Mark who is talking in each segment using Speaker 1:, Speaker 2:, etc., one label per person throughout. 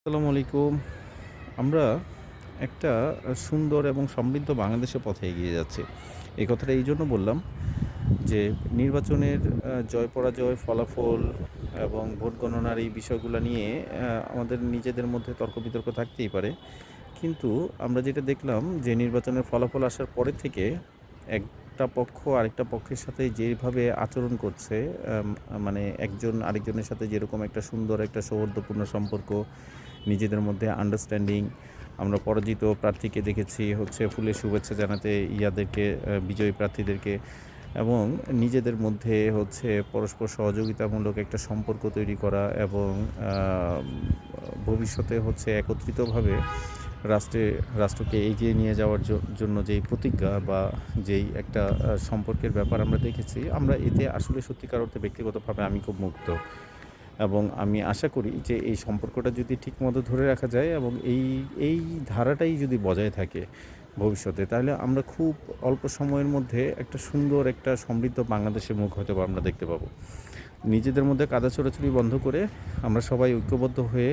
Speaker 1: আসসালামু আলাইকুম। আমরা একটা সুন্দর এবং সমৃদ্ধ বাংলাদেশের পথে এগিয়ে যাচ্ছি। এই কথাটা এইজন্য বললাম যে নির্বাচনের জয় পরাজয়, ফলাফল এবং ভোট গণনার এই বিষয়গুলা নিয়ে আমাদের নিজেদের মধ্যে তর্ক-বিতর্ক থাকতেই পারে। কিন্তু আমরা যেটা দেখলাম যে নির্বাচনের ফলাফল আসার পরে থেকে একটা পক্ষ আরেকটা পক্ষের সাথে যেভাবে আচরণ করছে, মানে একজন আরেকজনের সাথে যেরকম একটা সুন্দর একটা সৌহার্দ্যপূর্ণ সম্পর্ক, নিজেদের মধ্যে আন্ডারস্ট্যান্ডিং। আমরা পরাজিত প্রার্থীকে দেখেছি হচ্ছে ফুলের শুভেচ্ছা জানাতে ইয়াদেরকে, বিজয়ী প্রার্থীদেরকে, এবং নিজেদের মধ্যে হচ্ছে পরস্পর সহযোগিতামূলক একটা সম্পর্ক তৈরি করা এবং ভবিষ্যতে হচ্ছে একত্রিতভাবে রাষ্ট্রে রাষ্ট্রকে এগিয়ে নিয়ে যাওয়ার জন্য যেই প্রতিজ্ঞা বা যেই একটা সম্পর্কের ব্যাপার আমরা দেখেছি, আমরা এতে আসলে সত্যিকার অর্থে ব্যক্তিগতভাবে আমি খুব মুগ্ধ। এবং আমি আশা করি যে এই সম্পর্কটা যদি ঠিকমতো ধরে রাখা যায় এবং এই ধারাটাই যদি বজায় থাকে ভবিষ্যতে, তাহলে আমরা খুব অল্প সময়ের মধ্যে একটা সুন্দর একটা সমৃদ্ধ বাংলাদেশের মুখ হয়তো আমরা দেখতে পাবো। নিজেদের মধ্যে কাদা ছোড়াছুড়ি বন্ধ করে আমরা সবাই ঐক্যবদ্ধ হয়ে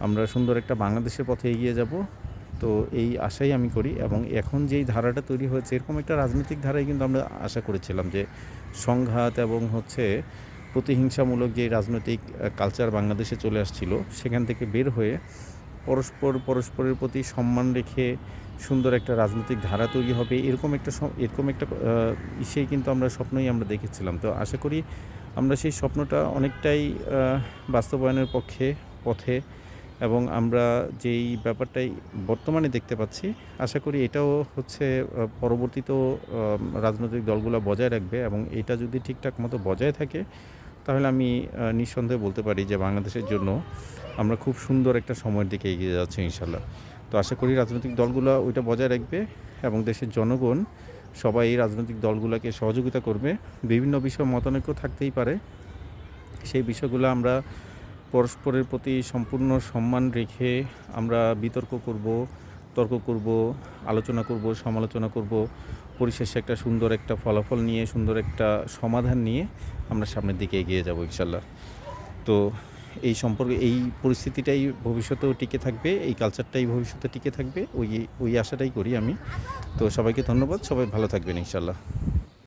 Speaker 1: আমরা সুন্দর একটা বাংলাদেশের পথে এগিয়ে যাব। তো এই আশাই আমি করি, এবং এখন যেই ধারাটা তৈরি হয়েছে এরকম একটা রাজনৈতিক ধারাই কিন্তু আমরা আশা করেছিলাম যে সংঘাত এবং হচ্ছে প্রতিহিংসামূলক যে রাজনৈতিক কালচার বাংলাদেশে চলে আসছিল, সেখান থেকে বের হয়ে পরস্পরের প্রতি সম্মান রেখে সুন্দর একটা রাজনৈতিক ধারা তৈরি হবে, এরকম একটা ইসেই কিন্তু আমরা স্বপ্নই আমরা দেখেছিলাম। তো আশা করি আমরা সেই স্বপ্নটা অনেকটাই বাস্তবায়নের পথে, এবং আমরা যেই ব্যাপারটাই বর্তমানে দেখতে পাচ্ছি, আশা করি এটাও হচ্ছে পরবর্তীতেও রাজনৈতিক দলগুলো বজায় রাখবে, এবং এটা যদি ঠিকঠাক মতো বজায় থাকে তাহলে আমি নিঃসন্দেহে বলতে পারি যে বাংলাদেশের জন্য আমরা খুব সুন্দর একটা সময়ের দিকে এগিয়ে যাচ্ছি ইনশাল্লাহ। তো আশা করি রাজনৈতিক দলগুলো ওইটা বজায় রাখবে এবং দেশের জনগণ সবাই এই রাজনৈতিক দলগুলোকে সহযোগিতা করবে। বিভিন্ন বিষয় মতানৈক্য থাকতেই পারে, সেই বিষয়গুলো আমরা পরস্পরের প্রতি সম্পূর্ণ সম্মান রেখে আমরা তর্ক করব, আলোচনা করব, সমালোচনা করব। পরিশেষে একটা সুন্দর একটা ফলাফল নিয়ে, সুন্দর একটা সমাধান নিয়ে আমরা সামনের দিকে এগিয়ে যাব ইনশাল্লাহ। তো এই পরিস্থিতিটাই ভবিষ্যতেও টিকে থাকবে, এই কালচারটাই ভবিষ্যতে টিকে থাকবে, ওই আশাটাই করি আমি। তো সবাইকে ধন্যবাদ, সবাই ভালো থাকবেন ইনশাল্লাহ।